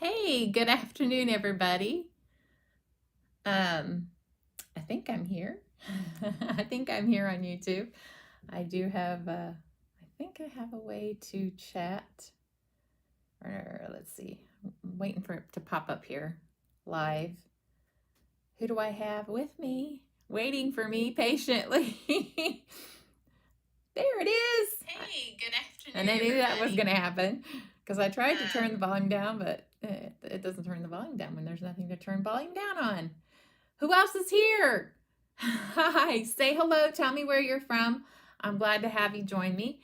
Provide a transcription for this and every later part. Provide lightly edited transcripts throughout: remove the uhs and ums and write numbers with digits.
Hey, good afternoon, everybody. I think I'm here. I think I'm here on YouTube. I do have, I think I have a way to chat. Or let's see. I'm waiting for it to pop up here live. Who do I have with me? Waiting for me patiently. There it is. Hey, good afternoon. And I knew that was going to happen because I tried to turn the volume down, but it doesn't turn the volume down when there's nothing to turn volume down on. Who else is here? Hi, say hello. Tell me where you're from. I'm glad to have you join me.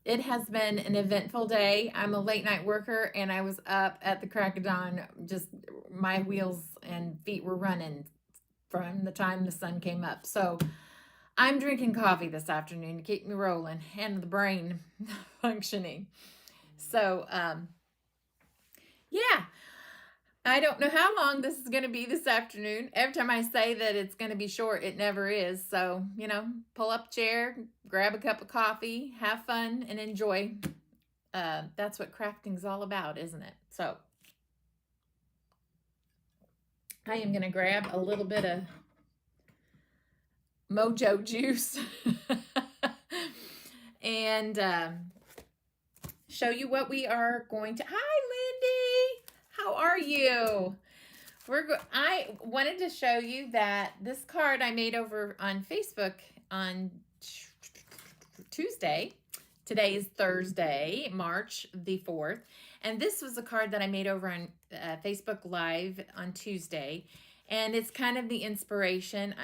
It has been an eventful day. I'm a late night worker and I was up at the crack of dawn. Just my wheels and feet were running from the time the sun came up. So I'm drinking coffee this afternoon to keep me rolling and the brain functioning. So, yeah, I don't know how long this is going to be this afternoon. Every time I say that it's going to be short, it never is. So, pull up a chair, grab a cup of coffee, have fun, and enjoy. That's what crafting's all about, isn't it? So, I am going to grab a little bit of mojo juice and show you what we are going to. Hi, Lindy. How are you? I wanted to show you that this card I made over on Facebook on Tuesday. Today is Thursday, March the 4th. And this was a card that I made over on Facebook Live on Tuesday. And it's kind of the inspiration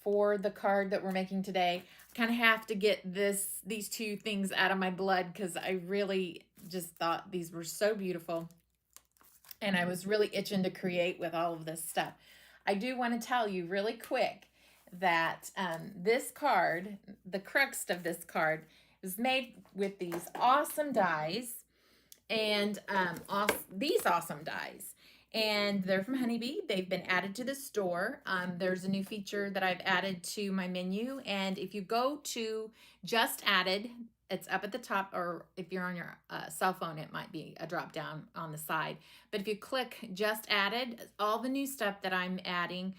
for the card that we're making today. I kind of have to get these two things out of my blood because I really just thought these were so beautiful. And I was really itching to create with all of this stuff. I do want to tell you really quick that this card, the crux of this card, is made with these awesome dies and these awesome dies. And they're from HoneyBee. They've been added to the store. There's a new feature that I've added to my menu. And if you go to Just Added, it's up at the top, or if you're on your cell phone, it might be a drop down on the side. But if you click Just Added, all the new stuff that I'm adding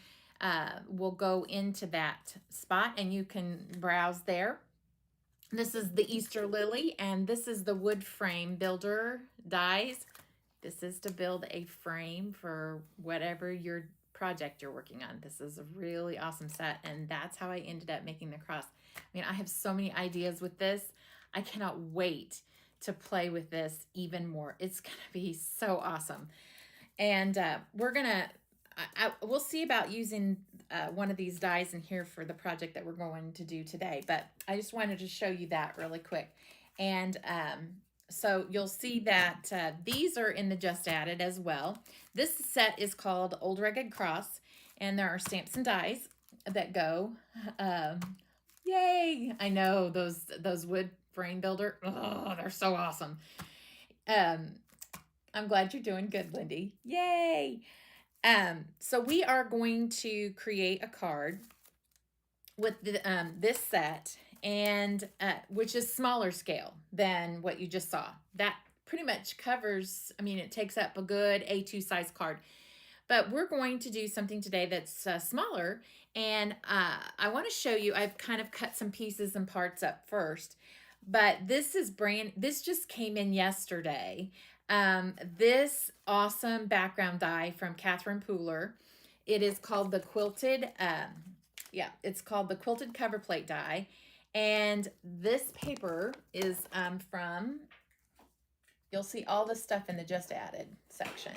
will go into that spot and you can browse there. This is the Easter Lily, and this is the wood frame builder dies. This is to build a frame for whatever your project you're working on. This is a really awesome set, and that's how I ended up making the cross. I mean, I have so many ideas with this. I cannot wait to play with this even more. It's gonna be so awesome. And we'll see about using one of these dies in here for the project that we're going to do today. But I just wanted to show you that really quick. And so you'll see that these are in the Just Added as well. This set is called Old Rugged Cross, and there are stamps and dies that go. Yay! I know those wood frame builder. Oh, they're so awesome. I'm glad you're doing good, Lindy. Yay! So we are going to create a card with this set, and which is smaller scale than what you just saw. That pretty much covers, I mean, it takes up a good A2 size card. But we're going to do something today that's smaller, and I want to show you, I've kind of cut some pieces and parts up first, but this just came in yesterday. This awesome background die from Catherine Pooler. It is called the Quilted, it's called the Quilted Cover Plate die. And this paper is from, you'll see all the stuff in the Just Added section.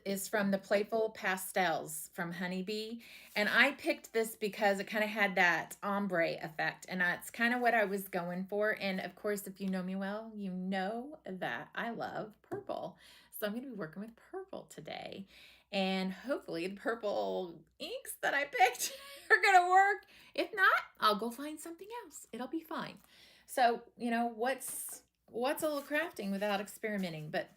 Is from the Playful Pastels from HoneyBee. And I picked this because it kind of had that ombre effect, and that's kind of what I was going for. And of course, if you know me well, you know that I love purple. So I'm going to be working with purple today. And hopefully the purple inks that I picked are going to work. If not, I'll go find something else. It'll be fine. So, what's a little crafting without experimenting? But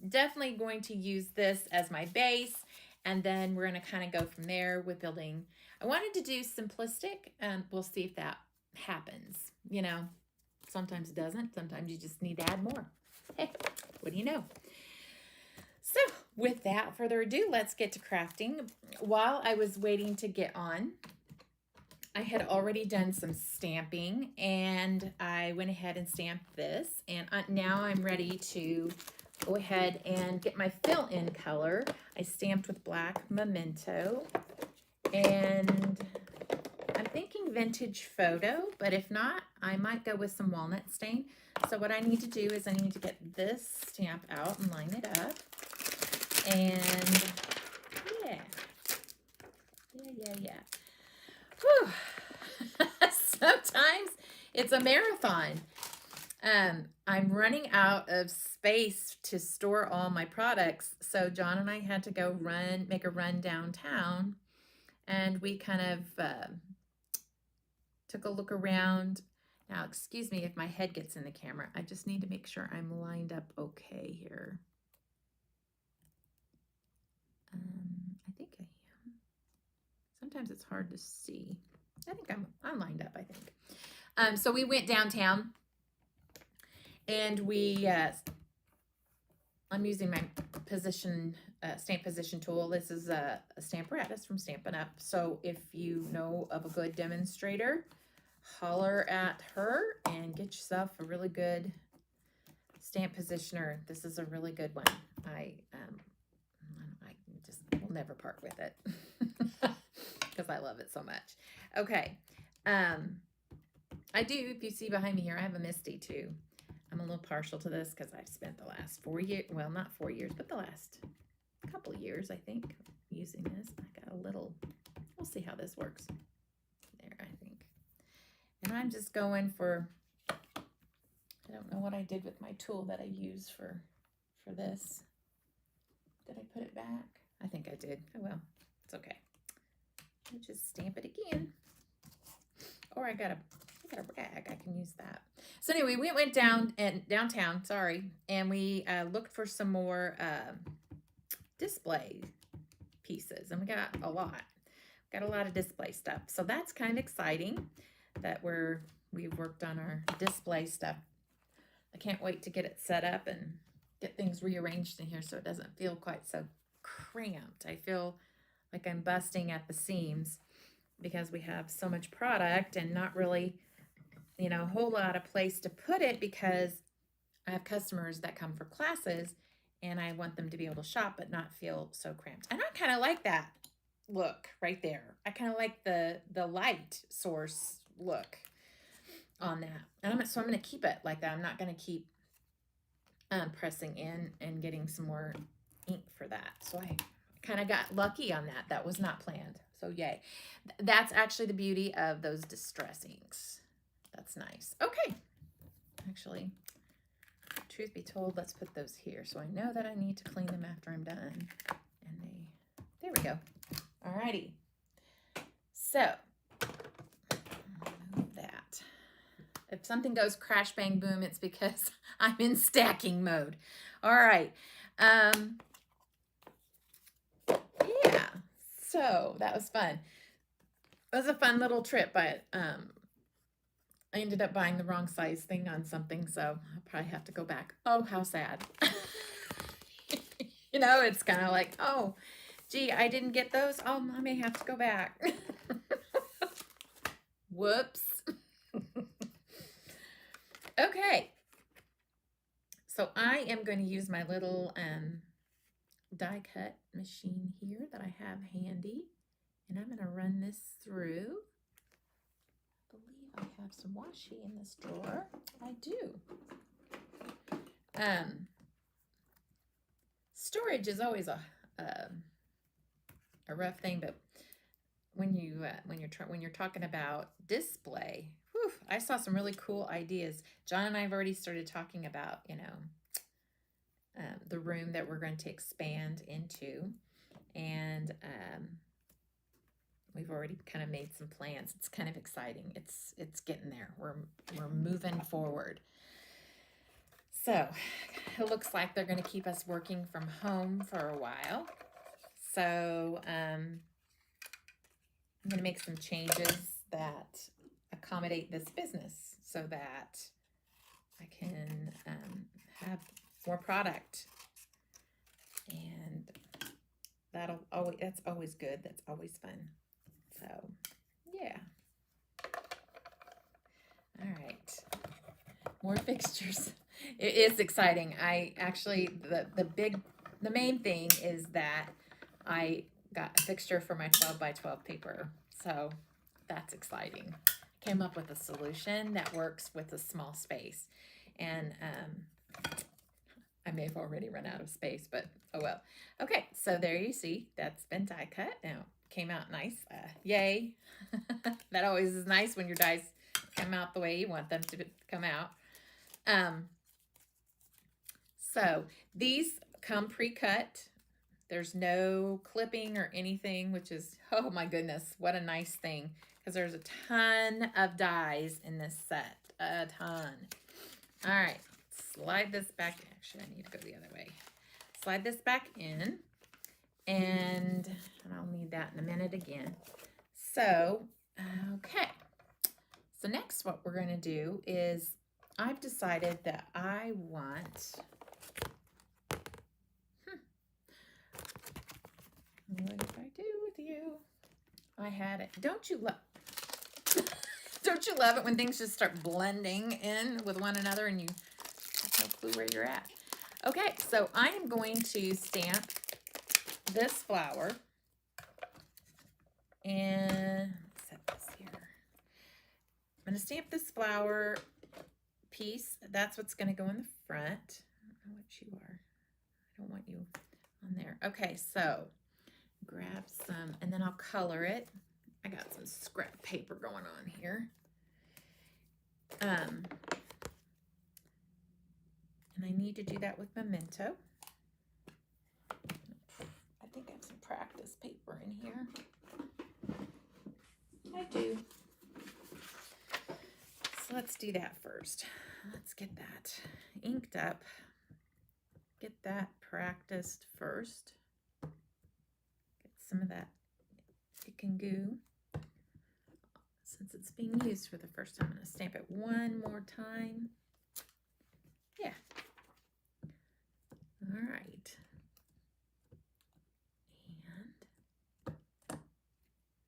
definitely going to use this as my base, and then we're going to kind of go from there with building. I wanted to do simplistic, and we'll see if that happens. Sometimes it doesn't. Sometimes you just need to add more. Hey, what do you know? without further ado, let's get to crafting. While I was waiting to get on, I had already done some stamping, and I went ahead and stamped this, and now I'm ready to go ahead and get my fill-in color. I stamped with black Memento, and I'm thinking vintage photo, but if not, I might go with some walnut stain. So what I need to do is I need to get this stamp out and line it up. And yeah. Whew. Sometimes it's a marathon. I'm running out of space to store all my products. So John and I had to go make a run downtown, and we kind of took a look around. Now, excuse me if my head gets in the camera. I just need to make sure I'm lined up okay here. I think I am. Sometimes it's hard to see. I think I'm lined up, I think. So we went downtown, and we, I'm using my stamp position tool. This is a Stamparatus from Stampin' Up. So if you know of a good demonstrator, holler at her and get yourself a really good stamp positioner. This is a really good one. I just will never part with it because I love it so much. Okay. I do, if you see behind me here, I have a Misty too. I'm a little partial to this because I've spent the last 4 years, well, not 4 years, but the last couple of years, I think, using this. I got a little, we'll see how this works. There, I think. And I'm just going for, I don't know what I did with my tool that I use for this. Did I put it back? I think I did. Oh, well, it's okay. I'll just stamp it again. Or I got a rag. I can use that. So anyway, we went downtown, and we looked for some more display pieces, and we got a lot. Got a lot of display stuff. So that's kind of exciting that we've worked on our display stuff. I can't wait to get it set up and get things rearranged in here so it doesn't feel quite so cramped. I feel like I'm busting at the seams because we have so much product and not really, you know, a whole lot of place to put it because I have customers that come for classes and I want them to be able to shop but not feel so cramped. And I kind of like that look right there. I kind of like the light source look on that. And so I'm going to keep it like that. I'm not going to keep pressing in and getting some more ink for that. So I kind of got lucky on that. That was not planned. So yay. That's actually the beauty of those distress inks. That's nice. Okay. Actually, truth be told, let's put those here. So I know that I need to clean them after I'm done. And there we go. Alrighty. So, move that. If something goes crash, bang, boom, it's because I'm in stacking mode. All right. Yeah. So that was fun. It was a fun little trip, but I ended up buying the wrong size thing on something, so I'll probably have to go back. Oh, how sad. You know, it's kind of like, oh, gee, I didn't get those. Oh, I may have to go back. Whoops. Okay. So I am going to use my little die cut machine here that I have handy, and I'm going to run this through. I believe I have some washi in this drawer. I do. Storage is always a rough thing, but when you're talking about display, whew, I saw some really cool ideas. John and I have already started talking about, you know, the room that we're going to expand into, and we've already kind of made some plans. It's kind of exciting. It's getting there. We're moving forward. So it looks like they're going to keep us working from home for a while. So I'm going to make some changes that accommodate this business so that I can have more product. And that's always good. That's always fun. So, yeah. All right. More fixtures. It is exciting. I actually, the main thing is that I got a fixture for my 12 by 12 paper. So that's exciting. Came up with a solution that works with a small space. And I may have already run out of space, but oh well. Okay, so there you see, that's been die cut. Now, came out nice. Yay. That always is nice when your dies come out the way you want them to come out. So these come pre-cut. There's no clipping or anything, which is, oh my goodness, what a nice thing. Because there's a ton of dies in this set. A ton. All right, slide this back. Actually, I need to go the other way. Slide this back in. And I'll need that in a minute again. So, okay. So next what we're going to do is, I've decided that I want... What did I do with you? I had it. Don't you love it when things just start blending in with one another and you have no clue where you're at? Okay, so I am going to stamp this flower and set this here. I'm going to stamp this flower piece. That's what's going to go in the front. I don't know what you are. I don't want you on there. Okay, so grab some, and then I'll color it. I got some scrap paper going on here. And I need to do that with Memento. I think I have some practice paper in here. I do. So let's do that first. Let's get that inked up. Get that practiced first. Some of that chicken goo. Since it's being used for the first time, I'm going to stamp it one more time. Yeah. All right.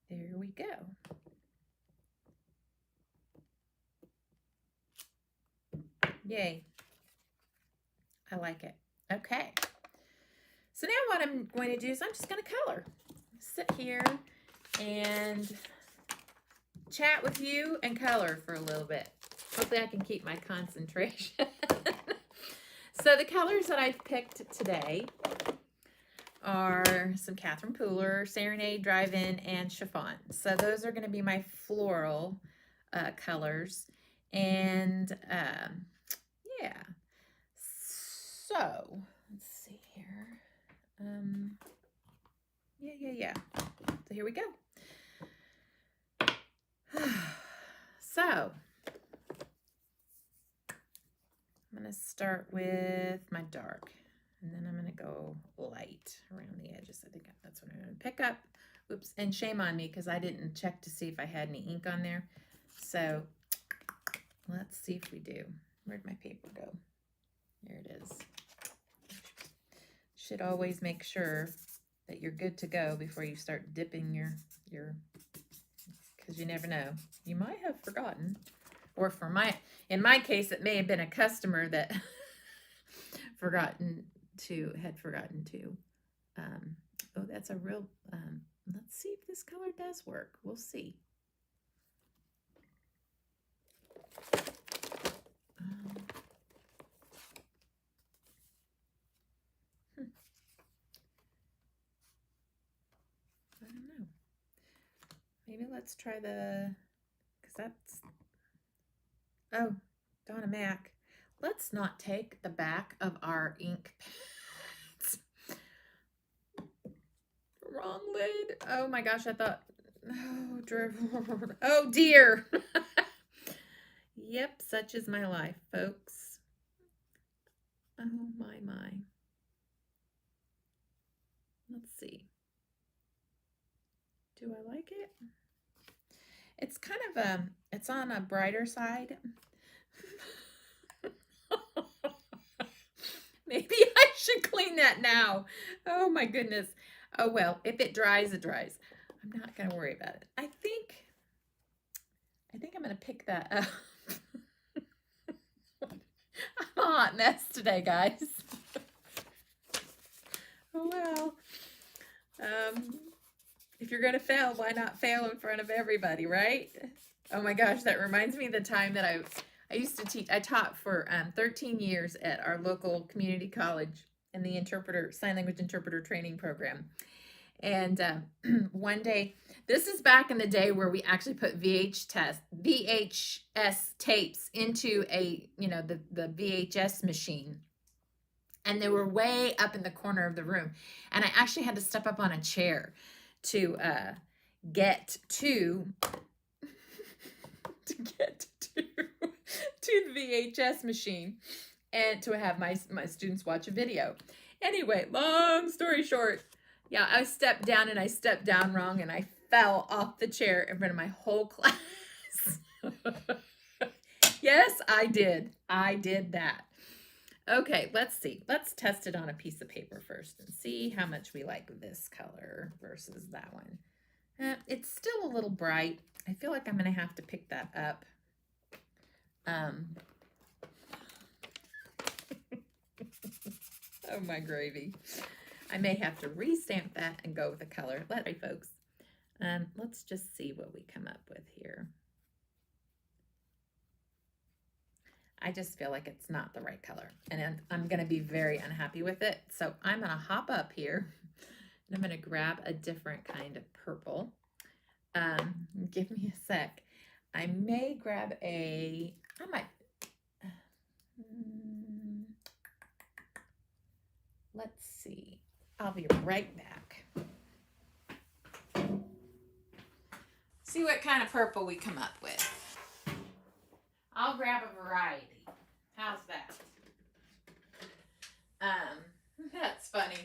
And there we go. Yay. I like it. Okay. So now what I'm going to do is I'm just going to color. Sit here and chat with you and color for a little bit. Hopefully I can keep my concentration. So the colors that I've picked today are some Catherine Pooler, Serenade, Drive-In, and Chiffon. So those are going to be my floral colors. And yeah. So let's see here. Yeah. So here we go. So I'm going to start with my dark, and then I'm going to go light around the edges. I think that's what I'm going to pick up. Oops, and shame on me because I didn't check to see if I had any ink on there. So let's see if we do. Where'd my paper go? There it is. Should always make sure that you're good to go before you start dipping your because you never know. You might have forgotten. Or in my case, it may have been a customer that had forgotten to. Oh, that's a real, let's see if this color does work. We'll see. I don't know. Maybe let's try because that's, oh, Donna Mac. Let's not take the back of our ink pads. Wrong lid. Oh my gosh, I thought, oh dear. Yep, such is my life, folks. Oh my. Let's see. Do I like it? It's kind of it's on a brighter side. Maybe I should clean that now. Oh my goodness. Oh, well, if it dries, it dries. I'm not going to worry about it. I think I'm going to pick that up. I'm a hot mess today, guys. Oh, well. If you're going to fail, why not fail in front of everybody, right? Oh my gosh, that reminds me of the time that I used to teach. I taught for 13 years at our local community college in the sign language interpreter training program. And one day, this is back in the day where we actually put VHS tapes into the VHS machine. And they were way up in the corner of the room. And I actually had to step up on a chair to get to the VHS machine and to have my students watch a video. Anyway, long story short, yeah, I stepped down and I stepped down wrong and I fell off the chair in front of my whole class. Yes, I did. I did that. Okay, let's see. Let's test it on a piece of paper first and see how much we like this color versus that one. It's still a little bright. I feel like I'm going to have to pick that up. Oh my gravy. I may have to restamp that and go with the color. Folks. Let's just see what we come up with here. I just feel like it's not the right color and I'm going to be very unhappy with it. So I'm going to hop up here and I'm going to grab a different kind of purple. Give me a sec. I may grab let's see. I'll be right back. See what kind of purple we come up with. I'll grab a variety. How's that? That's funny.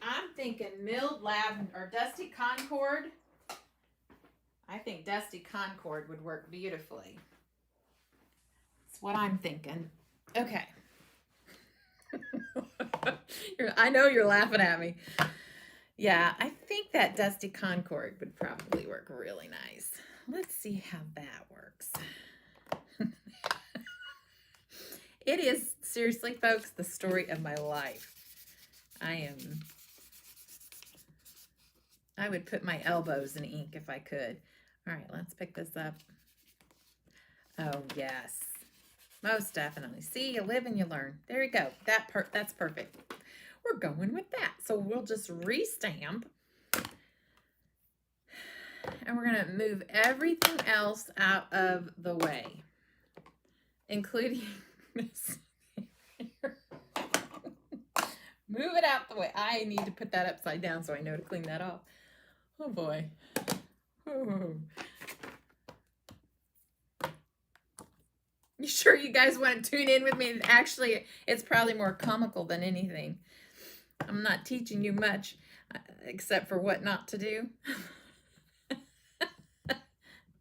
I'm thinking milled lavender or dusty Concord. I think dusty Concord would work beautifully. That's what I'm thinking. Okay. I know you're laughing at me. Yeah, I think that dusty Concord would probably work really nice. Let's see how that works. It is, seriously, folks, the story of my life. I would put my elbows in ink if I could. All right, let's pick this up. Oh, yes. Most definitely. See, you live and you learn. There you go. That's perfect. We're going with that. So we'll just restamp. And we're going to move everything else out of the way, including this. Move it out the way. I need to put that upside down so I know to clean that off. Oh boy. Oh. You sure you guys want to tune in with me? Actually, it's probably more comical than anything. I'm not teaching you much except for what not to do.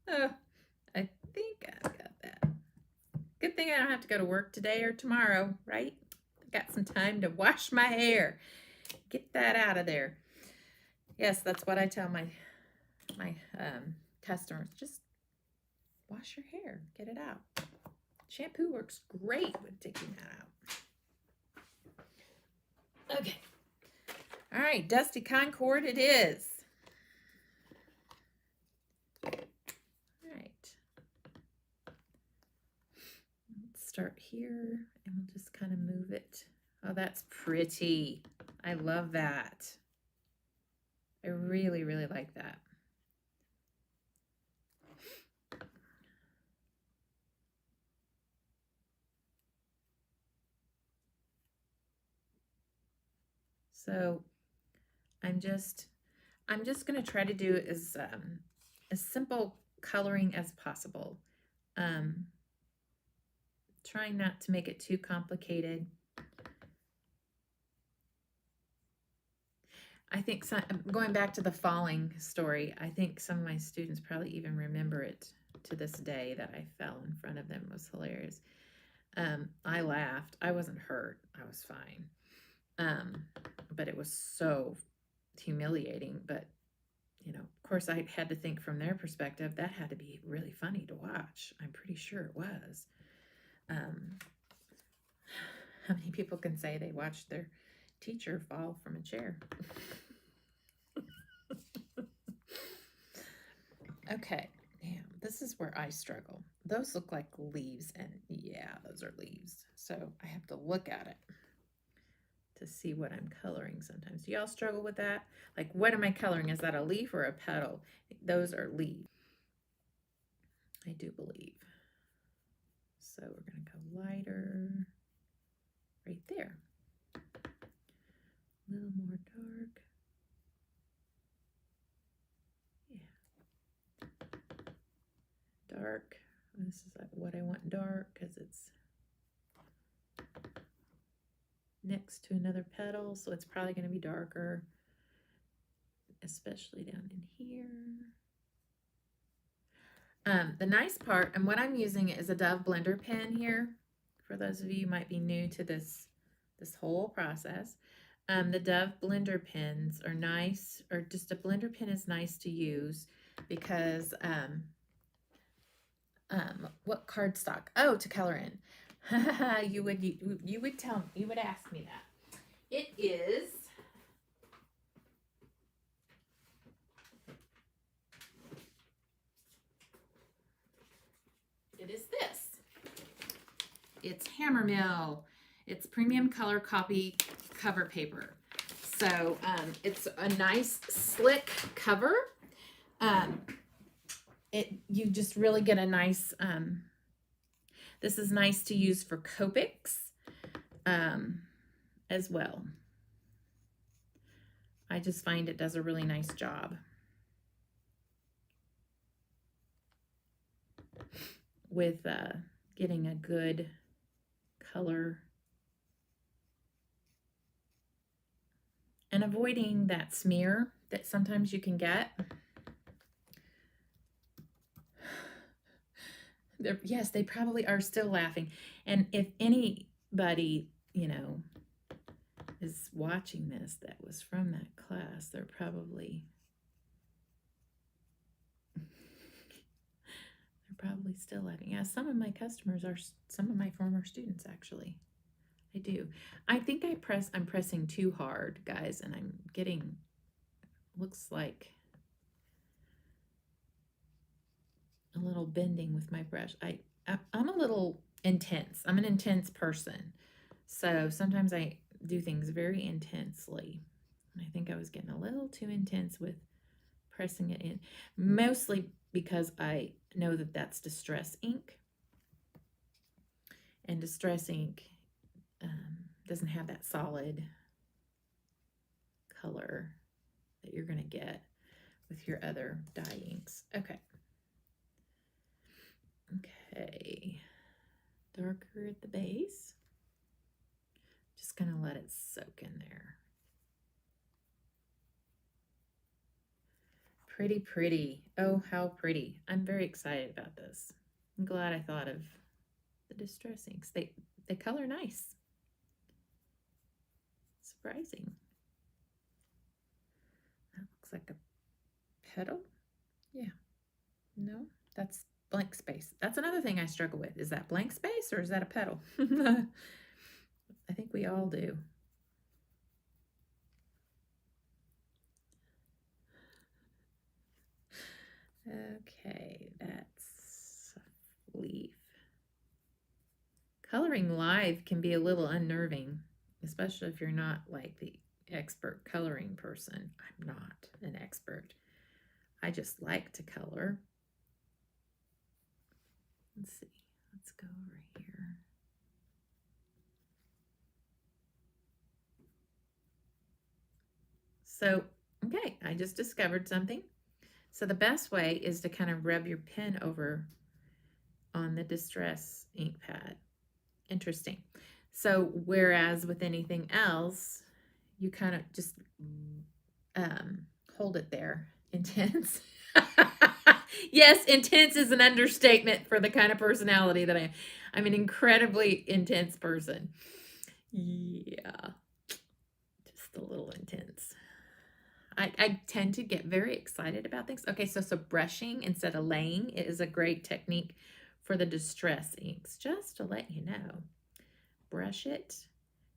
Oh, I think I've got that. Good thing I don't have to go to work today or tomorrow, right? I got some time to wash my hair. Get that out of there. Yes, that's what I tell my customers. Just wash your hair. Get it out. Shampoo works great with taking that out. Okay. All right, dusty Concord it is. All right. Let's start here and we'll just kind of move it. Oh, that's pretty. I love that. I really, really like that. So I'm just going to try to do as simple coloring as possible. Trying not to make it too complicated. I think going back to the falling story, I think some of my students probably even remember it to this day that I fell in front of them. It was hilarious. I laughed. I wasn't hurt. I was fine. But it was so humiliating. But, you know, of course, I had to think from their perspective, that had to be really funny to watch. I'm pretty sure it was. How many people can say they watched their teacher fall from a chair? Okay, yeah, this is where I struggle. Those look like leaves, and yeah, those are leaves. So I have to look at it to see what I'm coloring sometimes. Do y'all struggle with that? Like, what am I coloring? Is that a leaf or a petal? Those are leaves, I do believe. So we're going to go lighter right there. A little more dark. Yeah. Dark. This is what I want dark because it's next to another petal, so it's probably going to be darker, especially down in here. The nice part, and what I'm using is a Dove blender pen here. For those of you who might be new to this whole process, the Dove blender pens are nice, or just a blender pen is nice to use because what cardstock? Oh, to color in. you would ask me that. It is this. It's Hammermill. It's premium color copy cover paper. So it's a nice slick cover. You just really get a nice, this is nice to use for Copics as well. I just find it does a really nice job with getting a good color and avoiding that smear that sometimes you can get. Yes, they probably are still laughing. And if anybody, you know, is watching this that was from that class, they're probably still laughing. Yeah, some of my customers are some of my former students, actually. I do. I think I'm pressing too hard, guys, and I'm getting, looks like a little bending with my brush. I'm a little intense. I'm an intense person. So sometimes I do things very intensely. And I think I was getting a little too intense with pressing it in, mostly because I know that that's distress ink. And distress ink doesn't have that solid color that you're going to get with your other dye inks. Okay. Okay. Darker at the base. Just going to let it soak in there. Pretty, pretty. Oh, how pretty. I'm very excited about this. I'm glad I thought of the distress inks. They color nice. Surprising. That looks like a petal. Yeah. No, that's blank space. That's another thing I struggle with. Is that blank space or is that a petal? I think we all do. Okay, that's a leaf. Coloring live can be a little unnerving, especially if you're not like the expert coloring person. I'm not an expert. I just like to color. Let's see. Let's go over here. So, okay, I just discovered something. So the best way is to kind of rub your pen over on the Distress ink pad. Interesting. So whereas with anything else, you kind of just hold it there. Intense. Yes, intense is an understatement for the kind of personality that I am. I'm an incredibly intense person. Yeah, just a little intense. I tend to get very excited about things. Okay, so brushing instead of laying is a great technique for the Distress inks, just to let you know. Brush it.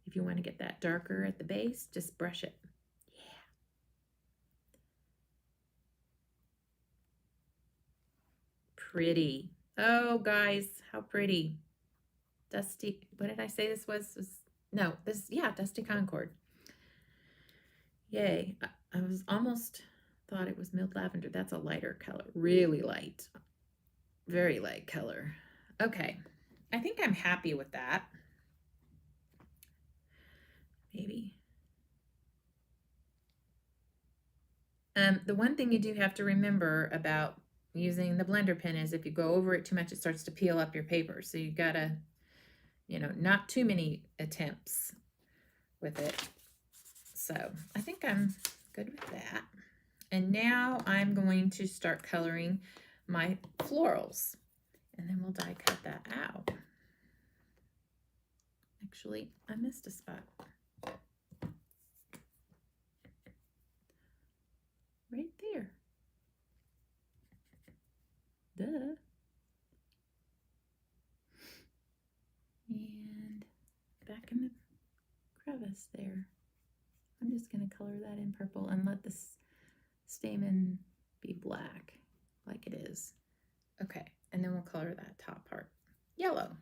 If you want to get that darker at the base, just brush it. Yeah. Pretty. Oh, guys, how pretty. Dusty, what did I say this was? No, this, yeah, Dusty Concord. Yay. I was almost thought it was milled lavender. That's a lighter color, really light, very light color. Okay, I think I'm happy with that. Maybe. The one thing you do have to remember about using the blender pen is if you go over it too much, it starts to peel up your paper. So you gotta, you know, not too many attempts with it. So I think I'm good with that. And now I'm going to start coloring my florals, and then we'll die cut that out. Actually, I missed a spot. Right there. Duh. And back in the crevice there. I'm just going to color that in purple and let this stamen be black like it is. Okay, and then we'll color that top part yellow.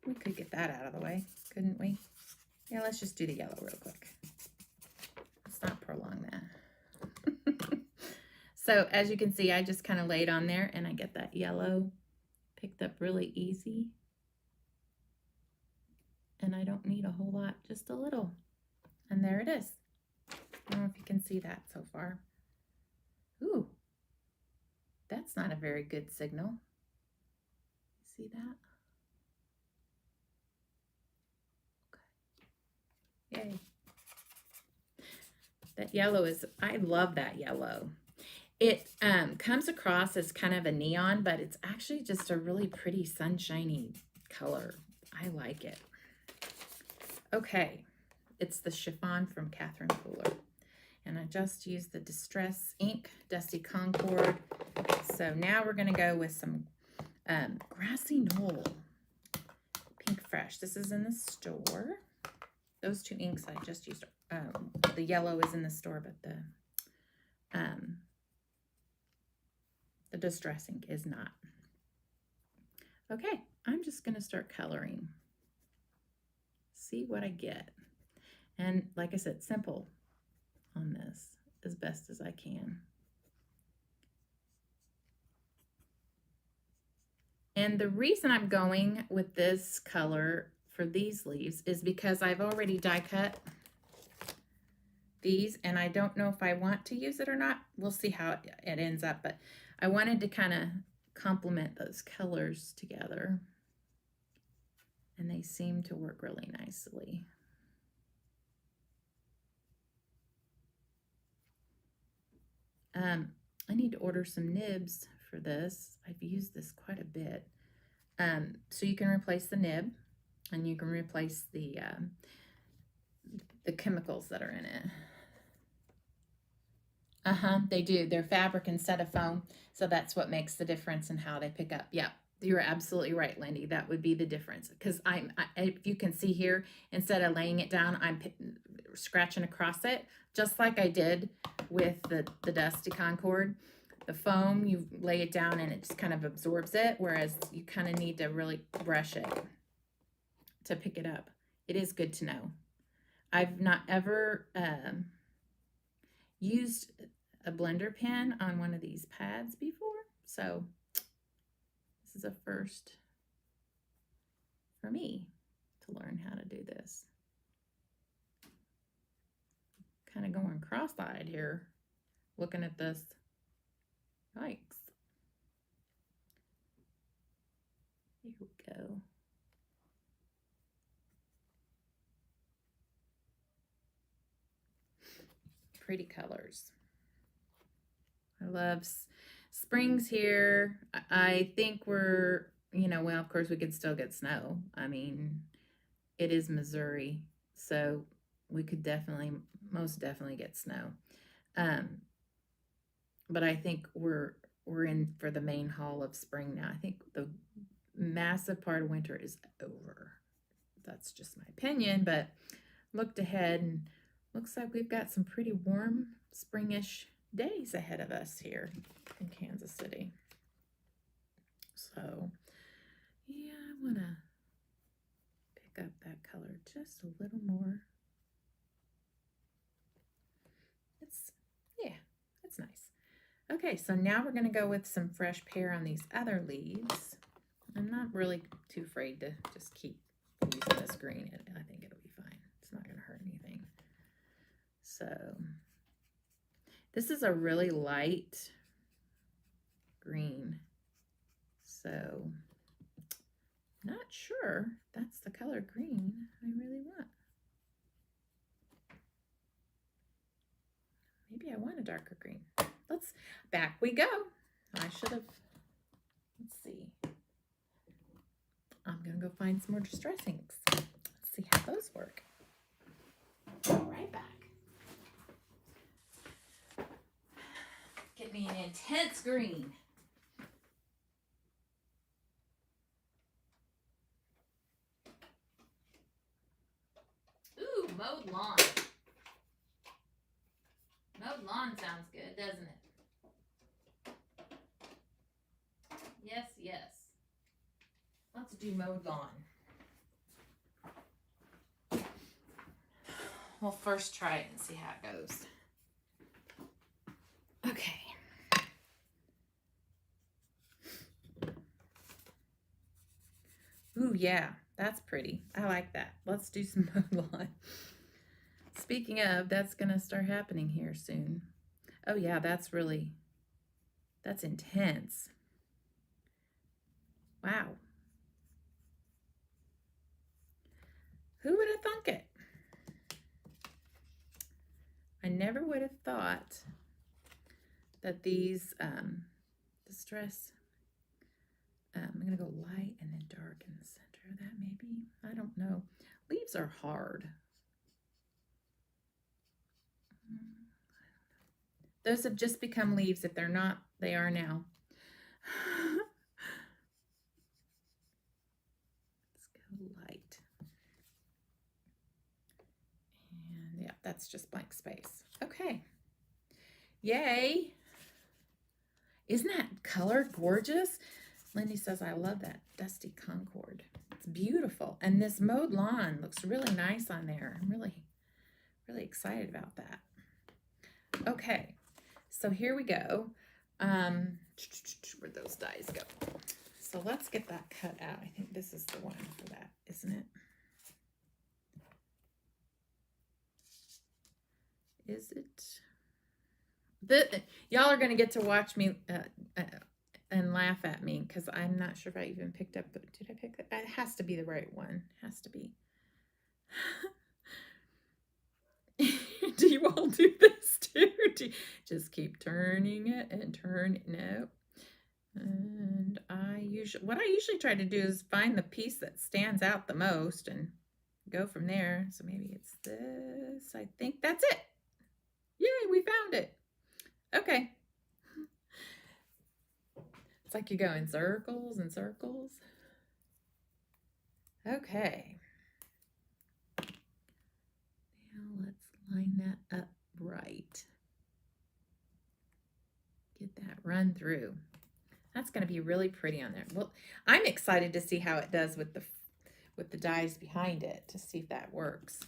We could get that out of the way, couldn't we? Yeah, let's just do the yellow real quick. Let's not prolong that. So as you can see, I just kind of laid on there and I get that yellow picked up really easy. And I don't need a whole lot, just a little. And there it is. I don't know if you can see that so far. Ooh, that's not a very good signal. See that? Okay. Yay. That yellow is, I love that yellow. It comes across as kind of a neon, but it's actually just a really pretty sunshiny color. I like it. Okay, it's the chiffon from Catherine Pooler. And I just used the Distress ink, Dusty Concord. So now we're gonna go with some Grassy Knoll Pink Fresh. This is in the store. Those two inks I just used, the yellow is in the store, but the Distress ink is not. Okay, I'm just gonna start coloring. See what I get. And like I said, simple on this as best as I can. And the reason I'm going with this color for these leaves is because I've already die cut these, and I don't know if I want to use it or not. We'll see how it ends up, but I wanted to kind of complement those colors together, and they seem to work really nicely. I need to order some nibs for this. I've used this quite a bit. So you can replace the nib, and you can replace the chemicals that are in it. They do. They're fabric instead of foam, so that's what makes the difference in how they pick up. Yeah, you're absolutely right, Lindy. That would be the difference. Because if you can see here, instead of laying it down, I'm scratching across it, just like I did with the Dusty Concord. The foam, you lay it down and it just kind of absorbs it, whereas you kind of need to really brush it to pick it up. It is good to know. I've not ever used a blender pen on one of these pads before, so this is a first for me to learn how to do this. Kind of going cross-eyed here looking at this. Yikes. Here we go. Pretty colors. I love spring's here. I think we're, you know, well, of course we could still get snow. I mean, it is Missouri, so we could definitely, most definitely get snow. But I think we're in for the main haul of spring now. I think the massive part of winter is over. That's just my opinion, but looked ahead and looks like we've got some pretty warm springish days ahead of us here in Kansas City. So yeah, I want to pick up that color just a little more. It's nice. Okay, so now we're going to go with some fresh pear on these other leaves. I'm not really too afraid to just keep using this green. I think it'll be fine. It's not going to hurt anything. So this is a really light green. So not sure that's the color green I really want. Maybe I want a darker green. Back we go. I should have, let's see. I'm gonna go find some more distress inks. Let's see how those work. Right back. Get me an intense green. Ooh, mowed lawn. Mowed lawn sounds good, doesn't it? Yes, yes. Let's do mowed lawn. We'll first try it and see how it goes. Okay. Ooh, yeah, that's pretty. I like that. Let's do some mowed lawn. Speaking of, that's going to start happening here soon. Oh yeah, that's intense. Wow. Who would have thunk it? I never would have thought that these distress, I'm going to go light and then dark in the center of that maybe. I don't know. Leaves are hard. Those have just become leaves. If they're not, they are now. Let's go light. And yeah, that's just blank space. Okay. Yay. Isn't that color gorgeous? Lindy says, I love that dusty Concord. It's beautiful. And this mowed lawn looks really nice on there. I'm really, really excited about that. Okay. So here we go. Where'd those dies go? So let's get that cut out. I think this is the one for that, isn't it? Is it? Y'all are going to get to watch me and laugh at me because I'm not sure if I even picked up. But did I pick it? It has to be the right one. It has to be. Do you all do this too? Do you just keep turning it and turn it? No. And what I usually try to do is find the piece that stands out the most and go from there. So maybe it's this. I think that's it. Yay, we found it. Okay. It's like you go in circles and circles. Okay. Now let's line that up right. Get that run through. That's going to be really pretty on there. Well, I'm excited to see how it does with the dies behind it, to see if that works.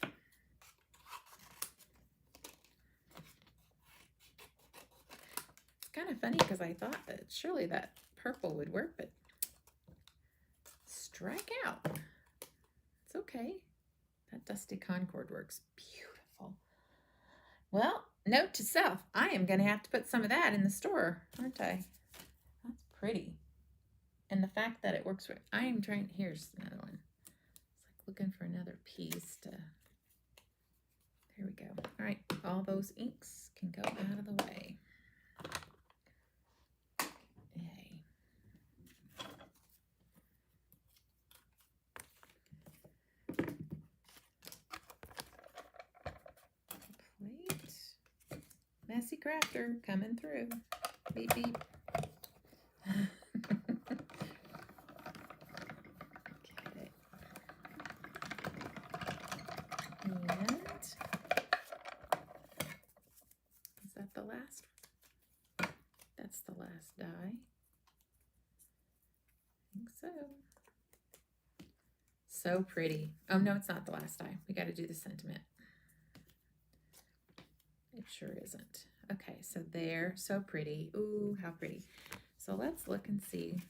It's kind of funny because I thought that surely that purple would work, but strike out. It's okay. That dusty Concord works beautiful. Well, note to self, I am going to have to put some of that in the store, aren't I? pretty. And the fact that it works, I am trying, here's another one. It's like looking for another piece to, there we go. All right, all those inks can go out of the way. Yay. Plate. Messy crafter coming through. Beep, beep. Okay. And is that the last? That's the last die. I think so. So pretty. Oh no, it's not the last die. We got to do the sentiment. It sure isn't. Okay, so there, so pretty. Ooh, how pretty. So let's look and see.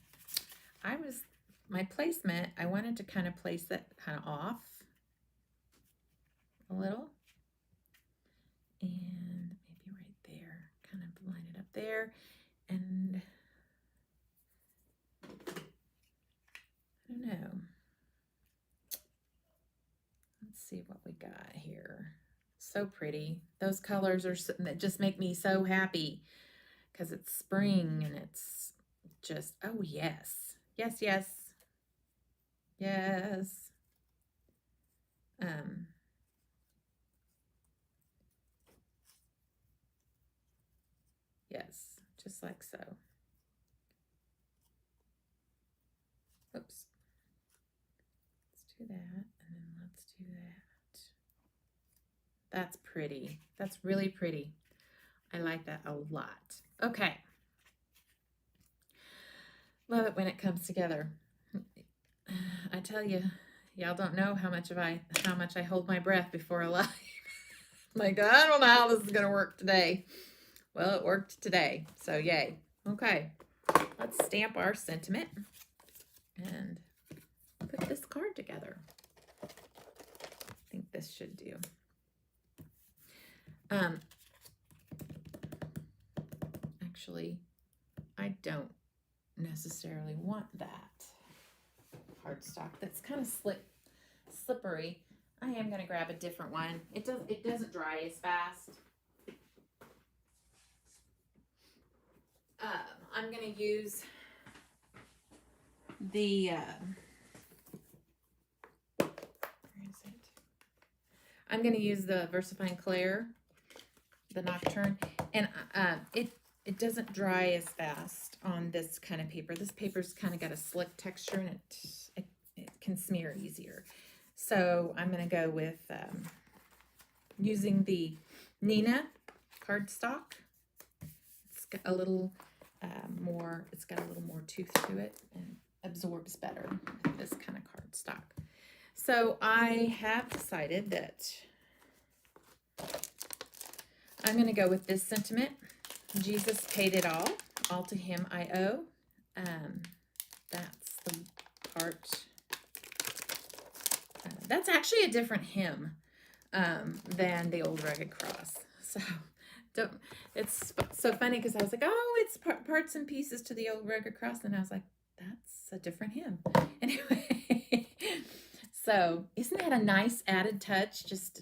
My placement, I wanted to kind of place that kind of off a little. And maybe right there, kind of line it up there. And I don't know. Let's see what we got here. So pretty. Those colors are that just make me so happy because it's spring and it's just, oh yes. Yes, yes. Yes. Yes, just like so. Oops. Let's do that, and then let's do that. That's pretty. That's really pretty. I like that a lot. Okay. Love it when it comes together. I tell you, y'all don't know how much I hold my breath before a live. Like, I don't know how this is gonna work today. Well, it worked today, so yay. Okay, let's stamp our sentiment and put this card together. I think this should do. Actually, I don't necessarily want that cardstock. That's kind of slippery. I am going to grab a different one. It doesn't dry as fast. I'm going to use the where is it? I'm going to use the VersaFine Claire, the Nocturne, and it doesn't dry as fast on this kind of paper. This paper's kind of got a slick texture and it can smear easier. So I'm going to go with using the Neenah cardstock. It's got a little more, it's got a little more tooth to it and absorbs better than this kind of cardstock. So I have decided that I'm going to go with this sentiment. Jesus paid it all to him I owe. That's the part. That's actually a different hymn than the Old Rugged Cross. So it's so funny because I was like, oh, it's parts and pieces to the Old Rugged Cross, and I was like, that's a different hymn. Anyway, so isn't that a nice added touch? Just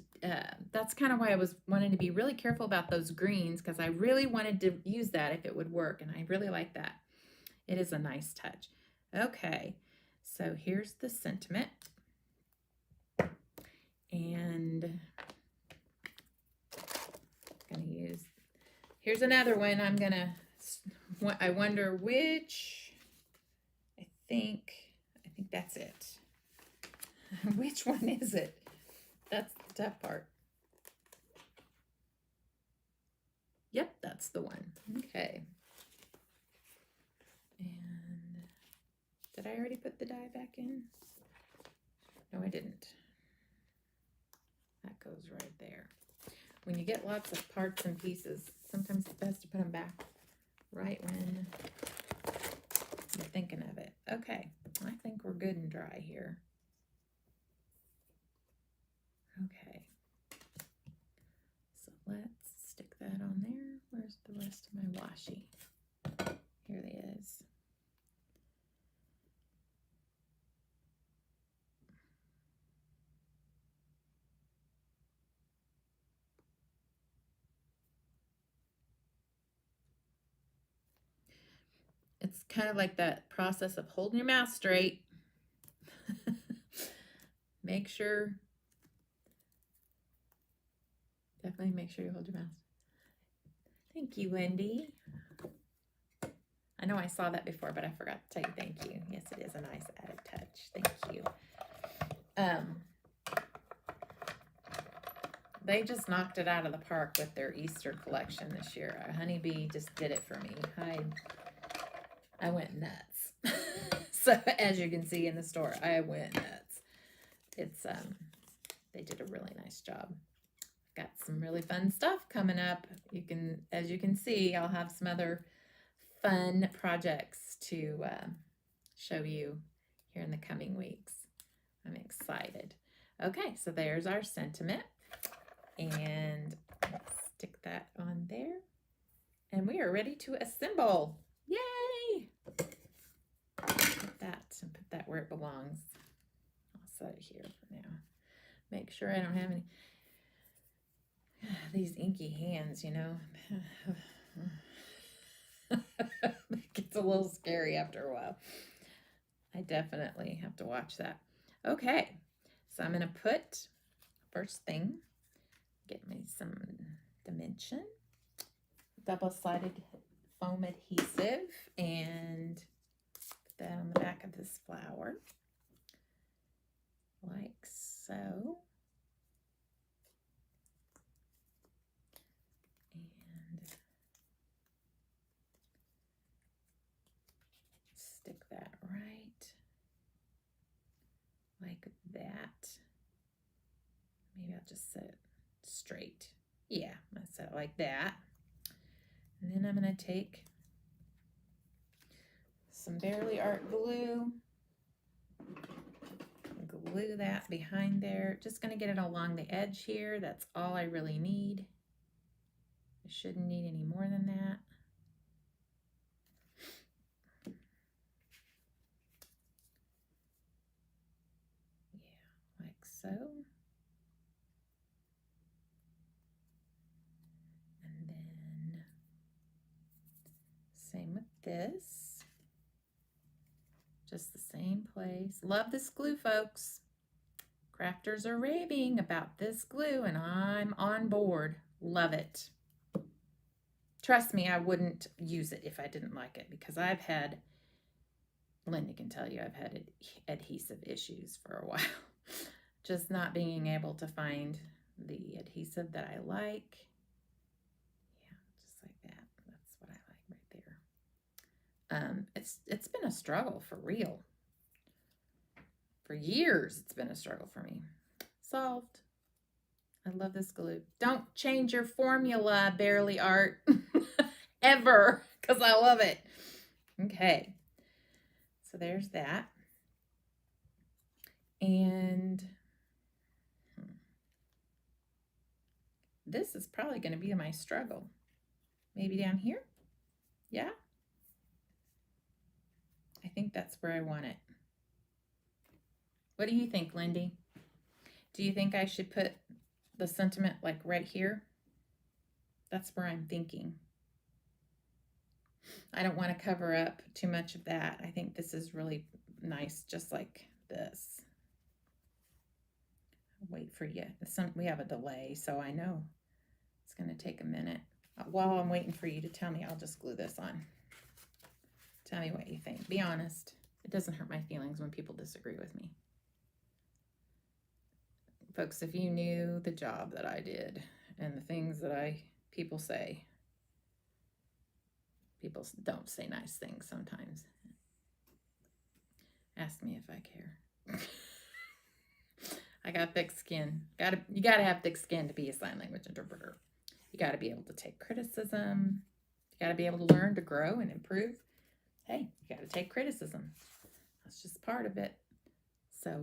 that's kind of why I was wanting to be really careful about those greens, because I really wanted to use that if it would work, and I really like that. It is a nice touch. Okay, so here's the sentiment. And I'm going to use, here's another one. I wonder which, I think that's it. Which one is it? That's the tough part. Yep, that's the one. Okay. And did I already put the die back in? No, I didn't. That goes right there. When you get lots of parts and pieces, sometimes it's best to put them back right when you're thinking of it. Okay, I think we're good and dry here. Okay, so let's stick that on there. Where's the rest of my washi? Here it is. It's kind of like that process of holding your mouth straight. Make sure, definitely make sure you hold your mouth. Thank you, Wendy. I know I saw that before, but I forgot to tell you thank you. Yes, it is a nice added touch. Thank you. They just knocked it out of the park with their Easter collection this year. HoneyBee just did it for me. I went nuts. So as you can see in the store, I went nuts. It's they did a really nice job. Got some really fun stuff coming up. As you can see, I'll have some other fun projects to show you here in the coming weeks. I'm excited. Okay, so there's our sentiment. And let's stick that on there. And we are ready to assemble. Yay! Put that where it belongs. I'll set it here for now. Make sure I don't have any these inky hands, you know. It gets a little scary after a while. I definitely have to watch that. Okay, so I'm going to put, first thing, get me some dimension, double-sided foam adhesive, and put that on the back of this flower, like so. And stick that right, like that. Maybe I'll just set it straight. Yeah, I'm gonna set it like that. And then I'm gonna take some Barely Art glue, glue that behind there. Just gonna get it along the edge here. That's all I really need. I shouldn't need any more than that. Yeah, like so. And then same with this. Just the same place. Love this glue, folks. Crafters are raving about this glue, and I'm on board. Love it. Trust me, I wouldn't use it if I didn't like it, because I've had, Linda can tell you, I've had adhesive issues for a while. Just not being able to find the adhesive that I like. Yeah, just like that. That's what I like right there. It's been a struggle for real. For years, it's been a struggle for me. Solved. I love this glue. Don't change your formula, Barely Art, ever, because I love it. Okay, so there's that. And this is probably going to be my struggle. Maybe down here? Yeah? I think that's where I want it. What do you think, Lindy? Do you think I should put the sentiment like right here? That's where I'm thinking. I don't want to cover up too much of that. I think this is really nice, just like this. I'll wait for you. We have a delay, so I know it's going to take a minute. While I'm waiting for you to tell me, I'll just glue this on. Tell me what you think. Be honest. It doesn't hurt my feelings when people disagree with me. Folks, if you knew the job that I did and the things that people say, people don't say nice things sometimes. Ask me if I care. I got thick skin. You gotta have thick skin to be a sign language interpreter. You gotta be able to take criticism. You gotta be able to learn to grow and improve. Hey, you gotta take criticism. That's just part of it. So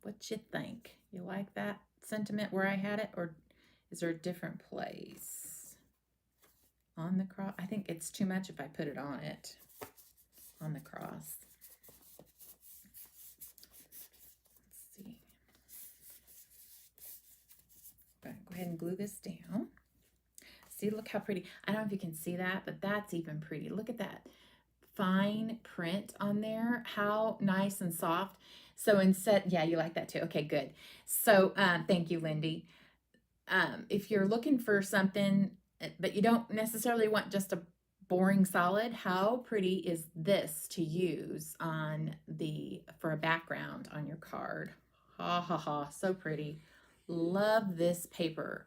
what you think? You like that sentiment where I had it, or is there a different place? On the cross? I think it's too much if I put it on it. On the cross. Let's see. Go ahead and glue this down. See, look how pretty. I don't know if you can see that, but that's even pretty. Look at that. fine print on there. How nice and soft. So instead, yeah, you like that too. Okay, good. So thank you, Lindy. If you're looking for something, but you don't necessarily want just a boring solid, how pretty is this to use on for a background on your card? Ha ha ha, so pretty. Love this paper.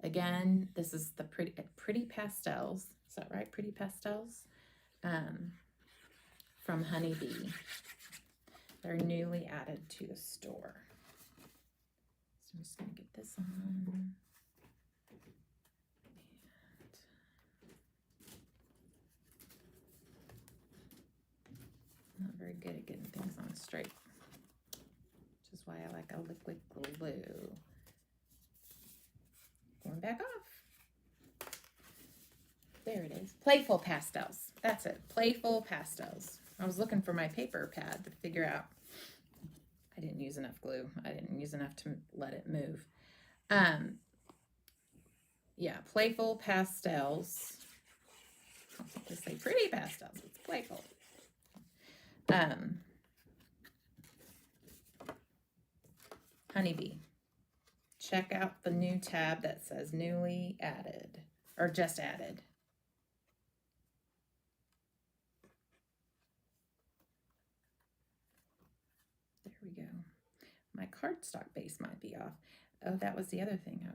Again, this is the Pretty Pastels. Is that right? Pretty Pastels from HoneyBee. They're newly added to the store. So I'm just going to get this on. Not very good at getting things on straight, which is why I like a liquid glue. Going back off. There it is. Playful Pastels. That's it. Playful Pastels. I was looking for my paper pad to figure out. I didn't use enough glue. I didn't use enough to let it move. Yeah, Playful Pastels. I was going to say Pretty Pastels. It's playful. HoneyBee. Check out the new tab that says newly added, or just added. There we go. My cardstock base might be off. Oh, that was the other thing.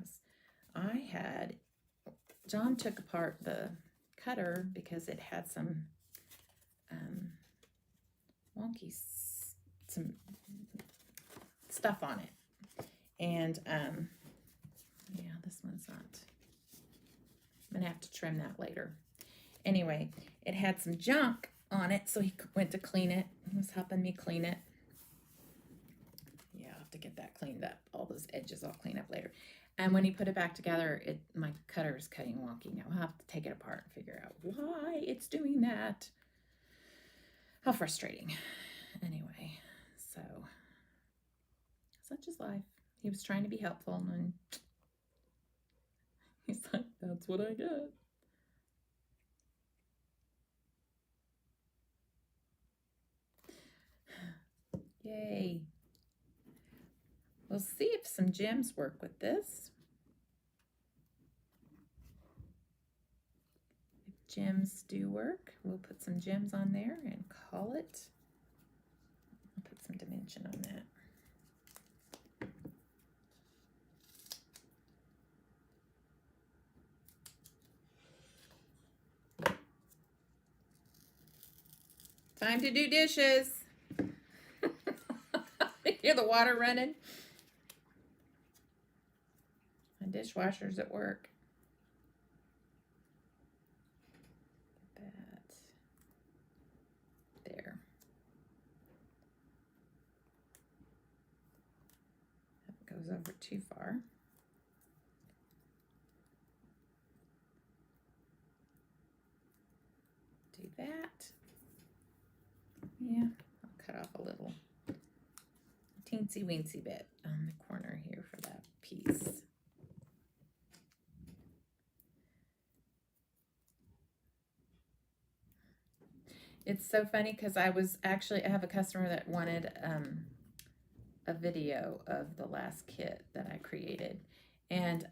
John took apart the cutter because it had some wonky, some stuff on it. And yeah, this one's not. I'm gonna have to trim that later. Anyway, it had some junk on it, so he went to clean it. He was helping me clean it. Yeah, I'll have to get that cleaned up. All those edges I'll clean up later. And when he put it back together, my cutter is cutting wonky. Now I'll have to take it apart and figure out why it's doing that. How frustrating. Anyway, so such is life. He was trying to be helpful, and he's like, that's what I get. Yay. We'll see if some gems work with this. If gems do work, we'll put some gems on there and call it. I'll put some dimension on that. Time to do dishes. Hear the water running? My dishwasher's at work. That. There. That goes over too far. Do that. Yeah, I'll cut off a little teensy weensy bit on the corner here for that piece. It's so funny because I have a customer that wanted a video of the last kit that I created, and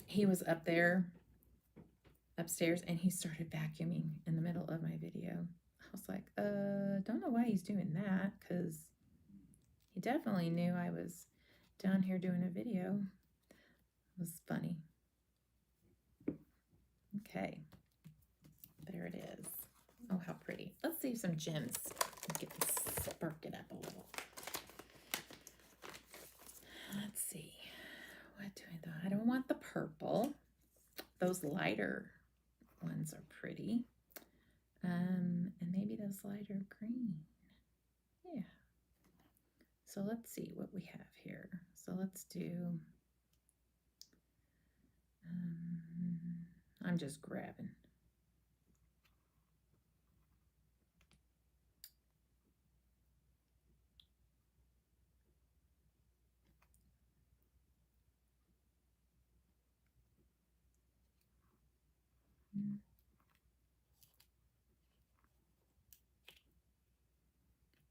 he was upstairs, and he started vacuuming in the middle of my video. I was like, don't know why he's doing that, because he definitely knew I was down here doing a video. It was funny. Okay, there it is. Oh, how pretty. Let's see some gems. Spark it up a little. Let's see. What do I do? I don't want the purple. Those lighter ones are pretty. And maybe those lighter green. Yeah. So let's see what we have here. So let's do, I'm just grabbing.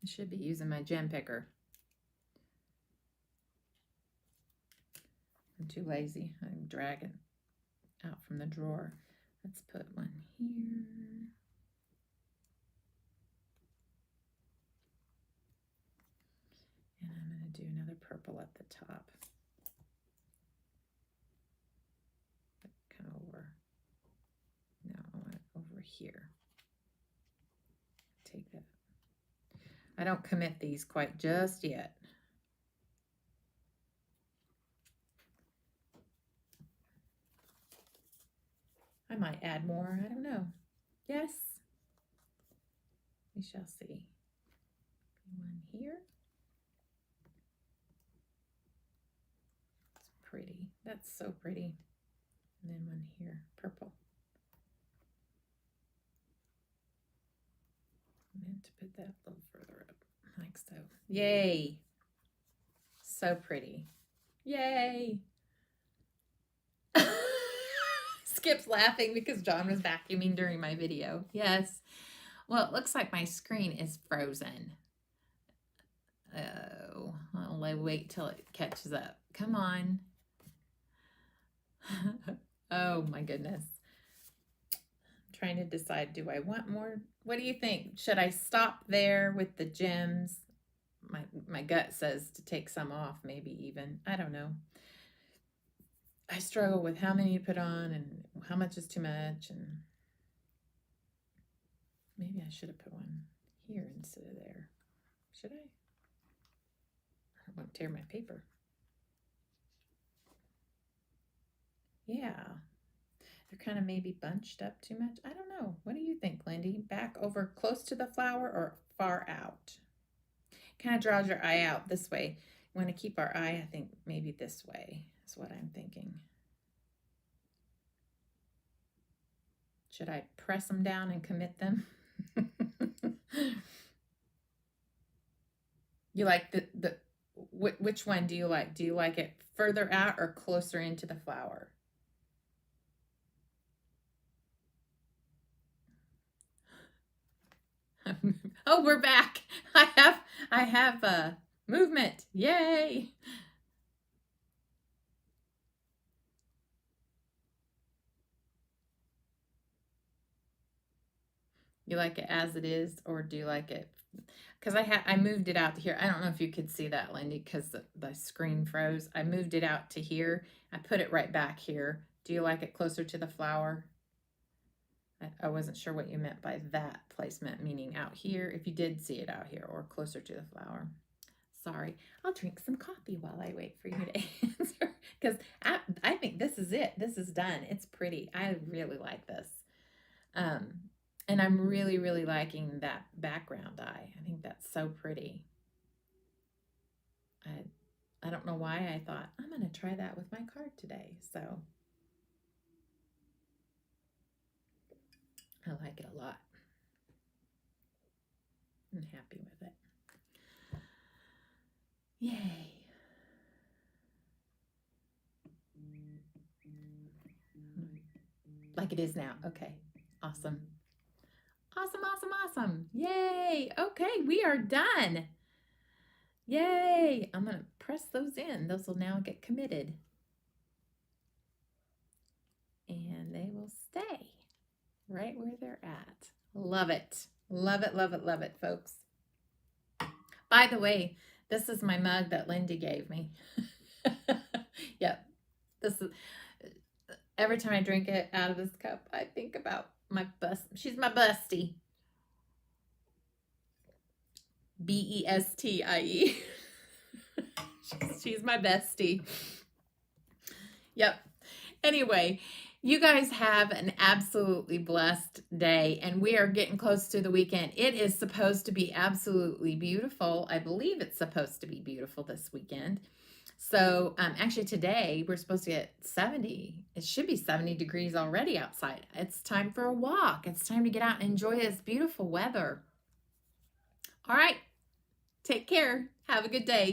I should be using my gem picker. I'm too lazy. I'm dragging out from the drawer. Let's put one here. And I'm going to do another purple at the top. Kind of over. No, I want it over here. Take that. I don't commit these quite just yet. I might add more. I don't know. Yes. We shall see. One here. It's pretty. That's so pretty. And then one here, purple. I meant to put that a little further up, like so. Yay! So pretty. Yay! Skip's laughing because John was vacuuming during my video. Yes. Well, it looks like my screen is frozen. Oh, I'll wait till it catches up. Come on. Oh my goodness. I'm trying to decide, do I want more? What do you think? Should I stop there with the gems? My gut says to take some off, maybe even. I don't know. I struggle with how many to put on and how much is too much, and maybe I should have put one here instead of there. Should I? I don't want to tear my paper. Yeah. They're kind of maybe bunched up too much. I don't know. What do you think, Lindy? Back over close to the flower or far out? Kind of draws your eye out this way. We want to keep our eye, I think, maybe this way is what I'm thinking. Should I press them down and commit them? You like which one do you like? Do you like it further out or closer into the flower? Oh, we're back. I have movement. Yay. You like it as it is, or do you like it? Because I moved it out to here. I don't know if you could see that, Lindy, because the screen froze. I moved it out to here. I put it right back here. Do you like it closer to the flower? I wasn't sure what you meant by that placement, meaning out here, if you did see it out here, or closer to the flower. Sorry, I'll drink some coffee while I wait for you to answer, because I think this is it. This is done. It's pretty. I really like this. And I'm really, really liking that background eye. I think that's so pretty. I don't know why I thought, I'm going to try that with my card today. So I like it a lot. I'm happy with it. Yay. Like it is now. Okay. Awesome. Awesome, awesome, awesome. Yay. Okay, we are done. Yay. I'm going to press those in. Those will now get committed. And they will stay right where they're at. Love it. Love it, love it, love it, folks. By the way, this is my mug that Lindy gave me. Yep. This is, every time I drink it out of this cup, I think about my best. She's my bestie. B-E-S-T-I-E. She's my bestie. Yep. Anyway, you guys have an absolutely blessed day, and we are getting close to the weekend. It is supposed to be absolutely beautiful. I believe it's supposed to be beautiful this weekend. So actually today we're supposed to get 70. It should be 70 degrees already outside. It's time for a walk. It's time to get out and enjoy this beautiful weather. All right. Take care. Have a good day.